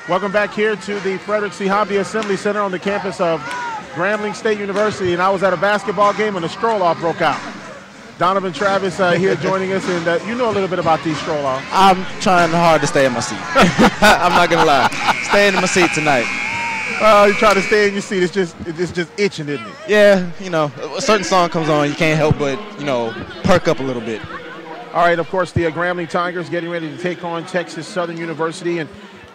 Welcome back here to the Frederick C. Hobby Assembly Center on the campus of Grambling State University. And I was at a basketball game and a stroll-off broke out. Donovan Travis here joining us, and you know a little bit about these stroll-offs. I'm trying hard to stay in my seat. I'm not going to lie. Staying in my seat tonight. You try to stay in your seat. It's just itching, isn't it? Yeah, you know, a certain song comes on, you can't help but, you know, perk up a little bit. All right, of course, the Grambling Tigers getting ready to take on Texas Southern University. And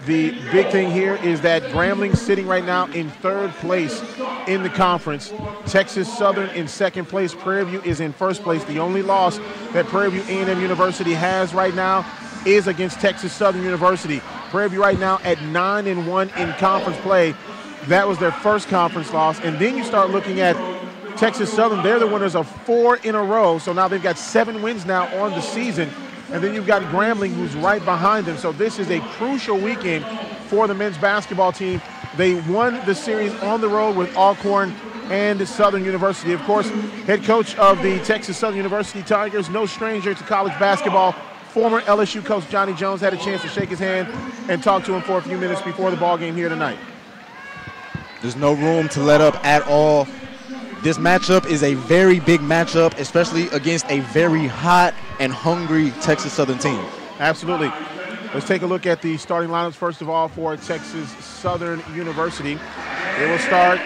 the big thing here is that Grambling sitting right now in third place in the conference. Texas Southern in second place. Prairie View is in first place. The only loss that Prairie View A&M University has right now is against Texas Southern University. Prairie View right now at 9-1 in conference play. That was their first conference loss. And then you start looking at Texas Southern. They're the winners of 4 in a row. So now they've got 7 wins now on the season. And then you've got Grambling, who's right behind them. So this is a crucial weekend for the men's basketball team. They won the series on the road with Alcorn and Southern University. Of course, head coach of the Texas Southern University Tigers, no stranger to college basketball, former LSU coach Johnny Jones, had a chance to shake his hand and talk to him for a few minutes before the ball game here tonight. There's no room to let up at all. This matchup is a very big matchup, especially against a very hot and hungry Texas Southern team. Absolutely. Let's take a look at the starting lineups, first of all, for Texas Southern University. They will start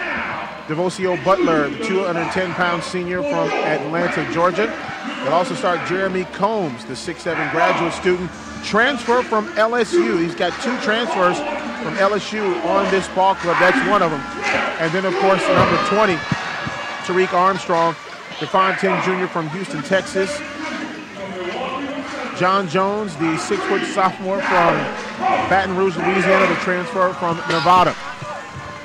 Devosio Butler, the 210-pound senior from Atlanta, Georgia. They'll also start Jeremy Combs, the 6'7" graduate student, transfer from LSU. He's got 2 transfers from LSU on this ball club. That's one of them. And then, of course, number 20, Tariq Armstrong, the Fontaine Jr. from Houston, Texas. John Jones, the 6-foot sophomore from Baton Rouge, Louisiana, the transfer from Nevada.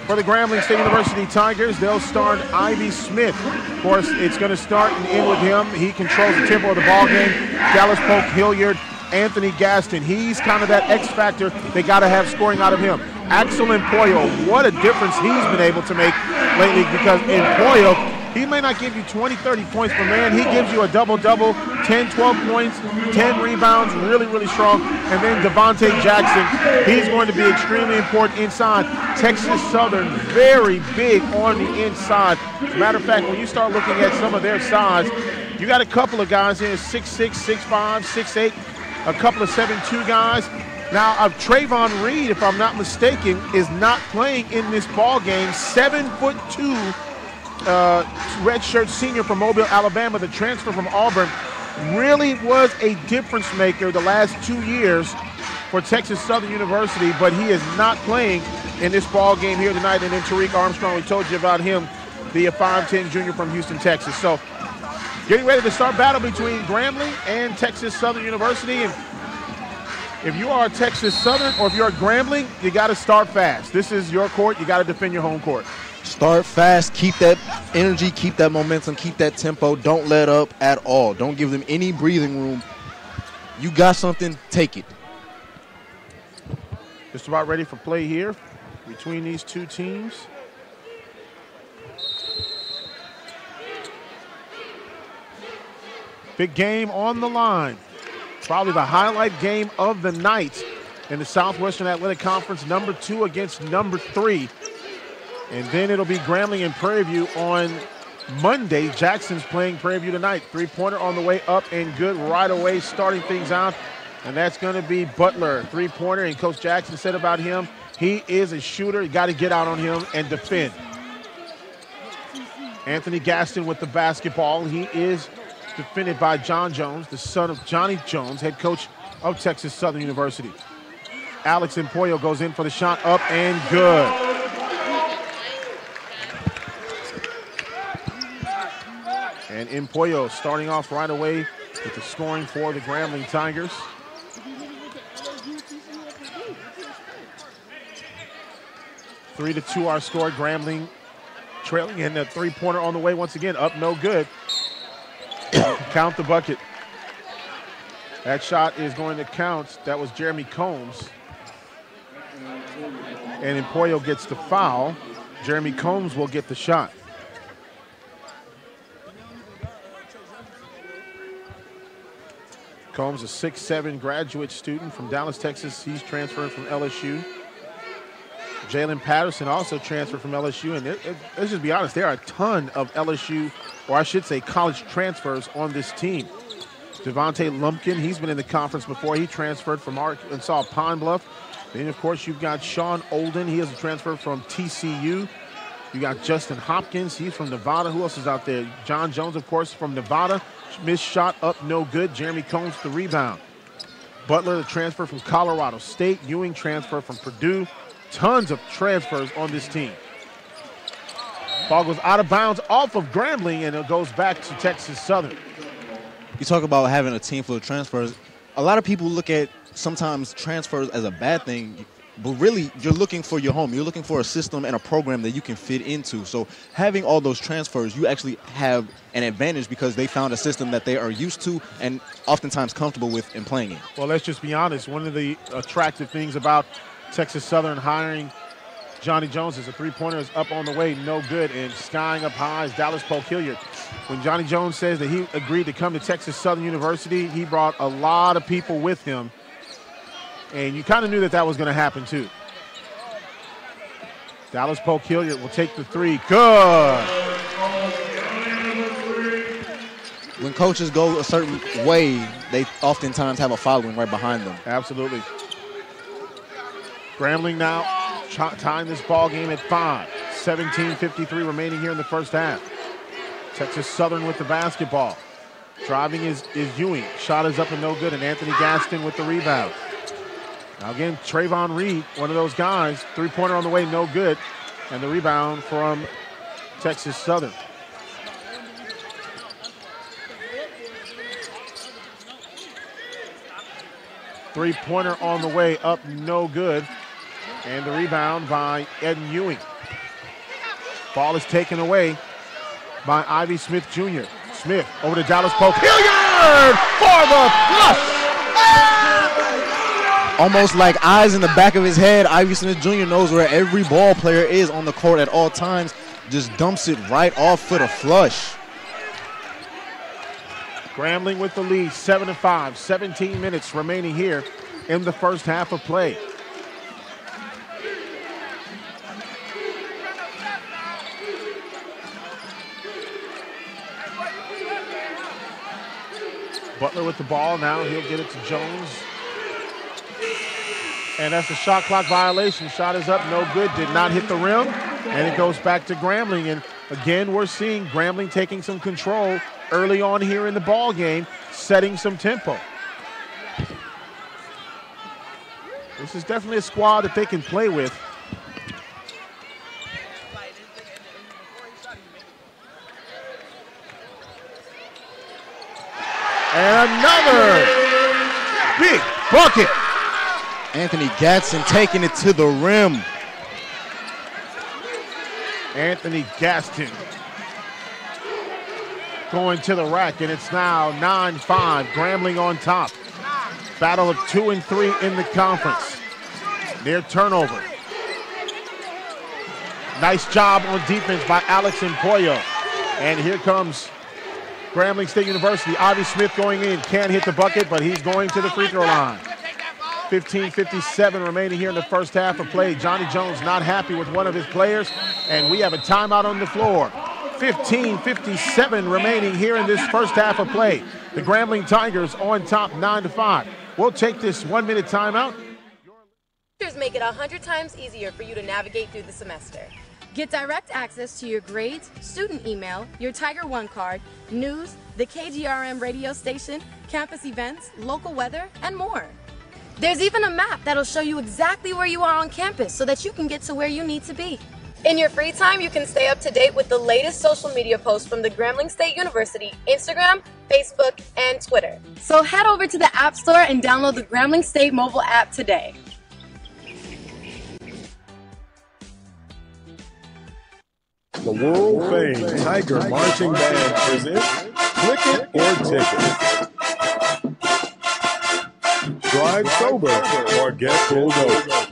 For the Grambling State University Tigers, they'll start Ivy Smith. Of course, it's going to start and end with him. He controls the tempo of the ball game. Dallas Polk, Hilliard, Anthony Gaston. He's kind of that X factor they got to have scoring out of him. Axel Empoyo, what a difference he's been able to make lately, because Empoyo, he may not give you 20, 30 points, but man, he gives you a double-double, 10, 12 points, 10 rebounds, really, really strong. And then Devontae Jackson, he's going to be extremely important inside. Texas Southern, very big on the inside. As a matter of fact, when you start looking at some of their size, you got a couple of guys here, 6'6", 6'5", 6'8", a couple of 7'2" guys. Now, Trayvon Reed, if I'm not mistaken, is not playing in this ball game. 7'2", redshirt senior from Mobile, Alabama, the transfer from Auburn, really was a difference maker the last 2 years for Texas Southern University, but he is not playing in this ball game here tonight. And then Tariq Armstrong, we told you about him, the 5'10" junior from Houston, Texas. So getting ready to start battle between Grambling and Texas Southern University. And if you are Texas Southern or if you're Grambling, you got to start fast. This is your court. You got to defend your home court. Start fast, keep that energy, keep that momentum, keep that tempo. Don't let up at all. Don't give them any breathing room. You got something, take it. Just about ready for play here between these two teams. Big game on the line. Probably the highlight game of the night in the Southwestern Athletic Conference, number 2 against number 3. And then it'll be Grambling and Prairie View on Monday. Jackson's playing Prairie View tonight. 3-pointer on the way up and good right away, starting things out. And that's going to be Butler, 3-pointer. And Coach Jackson said about him, he is a shooter. You got to get out on him and defend. Anthony Gaston with the basketball. He is defended by John Jones, the son of Johnny Jones, head coach of Texas Southern University. Alex Empoyo goes in for the shot, up and good. And Empoyo starting off right away with the scoring for the Grambling Tigers. Three to 2 our score. Grambling trailing, and the 3-pointer on the way once again, up no good. Count the bucket. That shot is going to count. That was Jeremy Combs. And Empoyo gets the foul. Jeremy Combs will get the shot. Combs, a 6'7" graduate student from Dallas, Texas. He's transferring from LSU. Jalen Patterson also transferred from LSU. And let's just be honest, there are a ton of LSU, or I should say college transfers on this team. Devontae Lumpkin, he's been in the conference before. He transferred from Arkansas Pine Bluff. Then, of course, you've got Sean Olden. He has a transfer from TCU. You got Justin Hopkins. He's from Nevada. Who else is out there? John Jones, of course, from Nevada. Missed shot up, no good. Jeremy Combs, the rebound. Butler, the transfer from Colorado State. Ewing, transfer from Purdue. Tons of transfers on this team. Ball goes out of bounds off of Grambling, and it goes back to Texas Southern. You talk about having a team full of transfers. A lot of people look at sometimes transfers as a bad thing, but really you're looking for your home. You're looking for a system and a program that you can fit into. So having all those transfers, you actually have an advantage because they found a system that they are used to and oftentimes comfortable with in playing in. Well, let's just be honest. One of the attractive things about Texas Southern hiring Johnny Jones is a three-pointer is up on the way, no good, and skying up high is Dallas Polk Hilliard. When Johnny Jones says that he agreed to come to Texas Southern University, he brought a lot of people with him, and you kind of knew that that was going to happen too. Dallas Polk Hilliard will take the three. Good. When coaches go a certain way, they oftentimes have a following right behind them. Absolutely. Grambling now tying this ball game at 5. 17:53 remaining here in the first half. Texas Southern with the basketball. Driving is Ewing. Shot is up and no good, and Anthony Gaston with the rebound. Now again, Trayvon Reed, one of those guys. Three-pointer on the way, no good. And the rebound from Texas Southern. Three-pointer on the way, up, no good. And the rebound by Eden Ewing. Ball is taken away by Ivy Smith Jr. Smith over to Dallas Polk Hilliard for the flush. Almost like eyes in the back of his head, Ivy Smith Jr. knows where every ball player is on the court at all times. Just dumps it right off for the flush. Grambling with the lead, 7-5. 17 minutes remaining here in the first half of play. Butler with the ball. Now he'll get it to Jones. And that's a shot clock violation. Shot is up, no good. Did not hit the rim. And it goes back to Grambling. And again, we're seeing Grambling taking some control early on here in the ball game, setting some tempo. This is definitely a squad that they can play with. And another big bucket. Anthony Gatson taking it to the rim. Anthony Gaston going to the rack, and it's now 9-5. Grambling on top. Battle of 2 and 3 in the conference. Near turnover. Nice job on defense by Alex Empoyo. And here comes Grambling State University. Ivy Smith going in. Can't hit the bucket, but he's going to the free throw line. 15:57 remaining here in the first half of play. Johnny Jones not happy with one of his players, and we have a timeout on the floor. 15:57 remaining here in this first half of play. The Grambling Tigers on top 9-5. We'll take this 1-minute timeout. Teachers make it 100 times easier for you to navigate through the semester. Get direct access to your grades, student email, your Tiger One card, news, the KGRM radio station, campus events, local weather, and more. There's even a map that'll show you exactly where you are on campus so that you can get to where you need to be. In your free time, you can stay up to date with the latest social media posts from the Grambling State University, Instagram, Facebook, and Twitter. So head over to the App Store and download the Grambling State mobile app today. The world-famed Tiger Marching Band presents Click It or Ticket. Drive sober or get pulled over.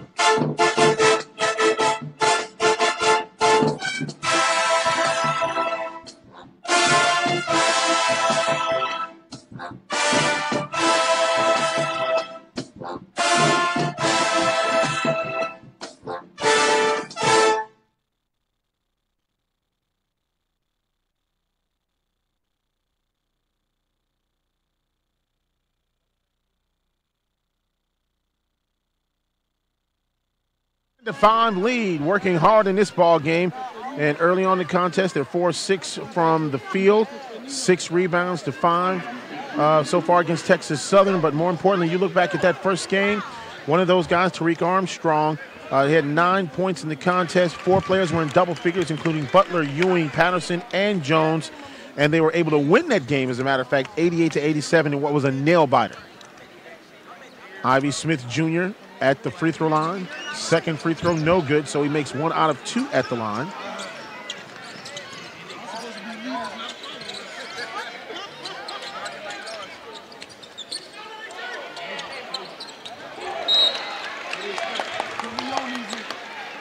5 lead, working hard in this ball game. And early on in the contest, they're 4-6 from the field, 6 rebounds to 5 so far against Texas Southern. But more importantly, you look back at that first game, one of those guys, Tariq Armstrong, he had 9 points in the contest. 4 players were in double figures, including Butler, Ewing, Patterson, and Jones. And they were able to win that game, as a matter of fact, 88-87 in what was a nail-biter. Ivy Smith Jr. at the free throw line. Second free throw, no good, so he makes 1 out of 2 at the line.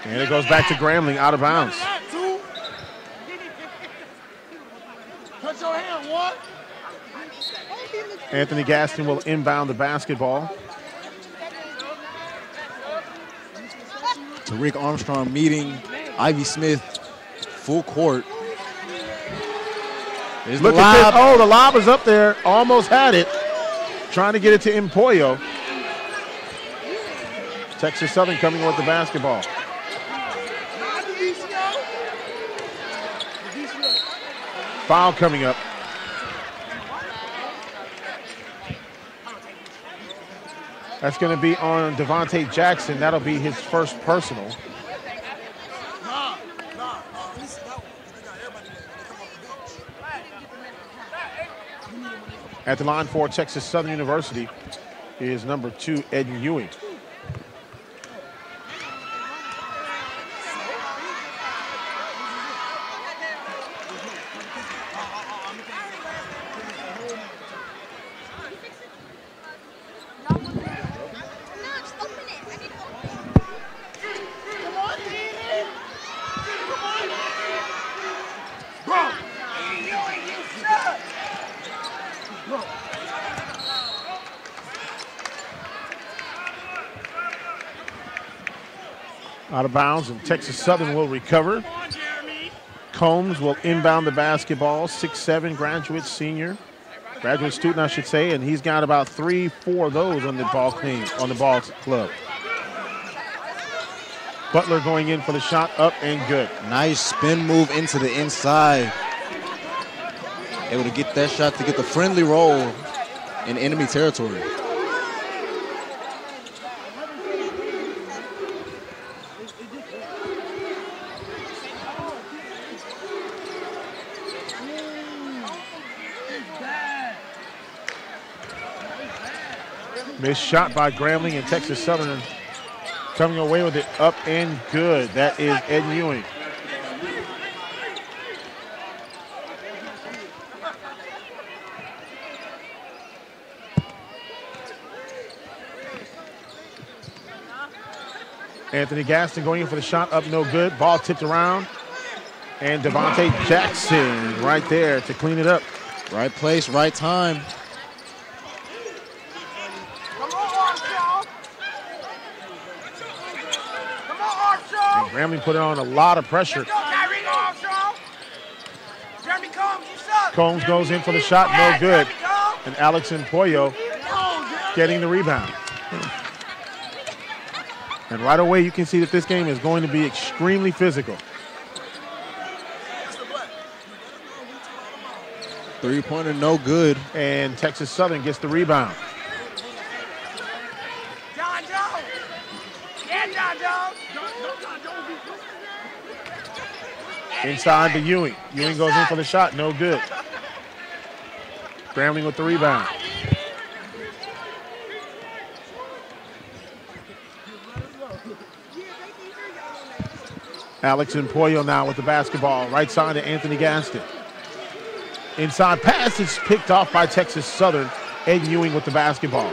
And it goes back to Grambling, out of bounds. Anthony Gaston will inbound the basketball. Tariq Armstrong meeting Ivy Smith full court. Look at this. Oh, the lob is up there. Almost had it. Trying to get it to Empoyo. Texas Southern coming with the basketball. Foul coming up. That's going to be on Devontae Jackson. That'll be his first personal. At the line for Texas Southern University is number 2, Eden Ewing. Out of bounds, and Texas Southern will recover. Combs will inbound the basketball. 6'7", graduate student, I should say, and he's got about 3-4 of those on the ball club. Butler going in for the shot, up and good. Nice spin move into the inside. Able to get that shot to get the friendly roll in enemy territory. Missed shot by Grambling, and Texas Southern coming away with it, up and good. That is Ed Ewing. Anthony Gaston going in for the shot, up no good. Ball tipped around. And Devontae Jackson right there to clean it up. Right place, right time. And Grambling put on a lot of pressure. Combs goes in for the shot, no good. And Alex Empoyo getting the rebound. And right away you can see that this game is going to be extremely physical. Three-pointer, no good. And Texas Southern gets the rebound. Inside to Ewing. Ewing goes in for the shot, no good. Grambling with the rebound. Alex Empoyo now with the basketball. Right side to Anthony Gaston. Inside pass is picked off by Texas Southern. Ed Ewing with the basketball.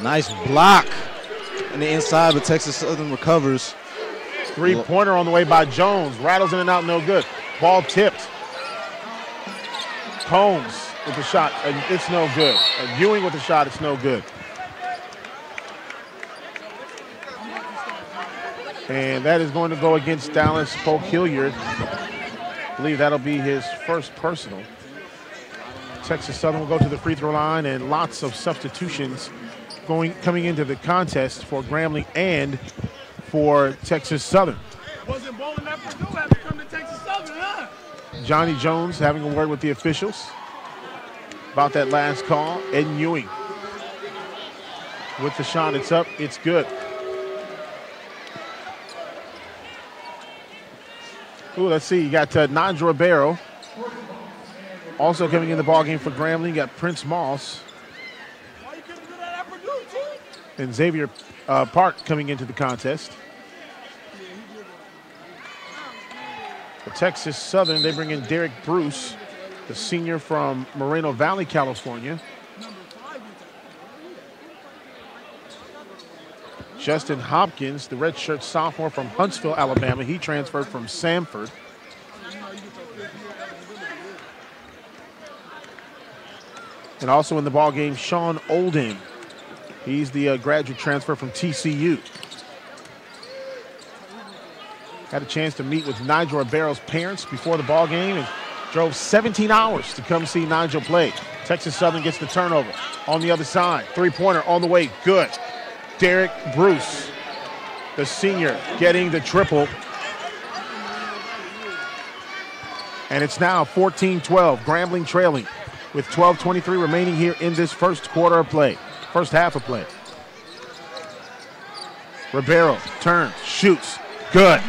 Nice block in the inside, but Texas Southern recovers. Three-pointer on the way by Jones. Rattles in and out, no good. Ball tipped. Combs with the shot, and it's no good. Ewing with the shot, it's no good. And that is going to go against Dallas Polk Hilliard. I believe that'll be his first personal. Texas Southern will go to the free throw line, and lots of substitutions coming into the contest for Grambling and for Texas Southern. Wasn't bowling that Purdue had to come to Texas Southern, huh? Johnny Jones having a word with the officials about that last call. Ed Ewing with the shot. It's up. It's good. Ooh, let's see. You got Nigel Ribeiro also coming in the ballgame for Grambling. You got Prince Moss Why you couldn't do that at Purdue, too? and Xavier Park coming into the contest. For Texas Southern, they bring in Derek Bruce, the senior from Moreno Valley, California. Justin Hopkins, the redshirt sophomore from Huntsville, Alabama. He transferred from Samford. And also in the ballgame, Sean Olden. He's the graduate transfer from TCU. Had a chance to meet with Nigel Ribeiro's parents before the ballgame and drove 17 hours to come see Nigel play. Texas Southern gets the turnover on the other side. Three-pointer on the way, good. Derek Bruce, the senior, getting the triple. And it's now 14-12, Grambling trailing with 12:23 remaining here in this first quarter of play, first half of play. Ribeiro turns, shoots, good.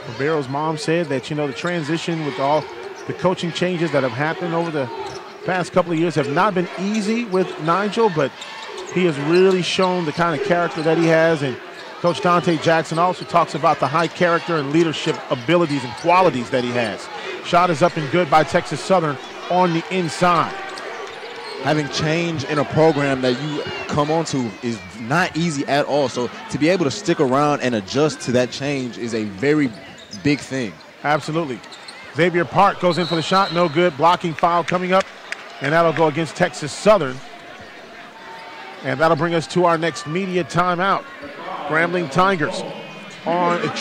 Ribeiro's mom said that, the transition with all the coaching changes that have happened over the past couple of years have not been easy with Nigel, but he has really shown the kind of character that he has. And Coach Dante Jackson also talks about the high character and leadership abilities and qualities that he has. Shot is up and good by Texas Southern on the inside. Having change in a program that you come onto is not easy at all. So to be able to stick around and adjust to that change is a very big thing. Absolutely. Xavier Park goes in for the shot, no good. Blocking foul coming up, and that'll go against Texas Southern. And that'll bring us to our next media timeout. Grambling Tigers on a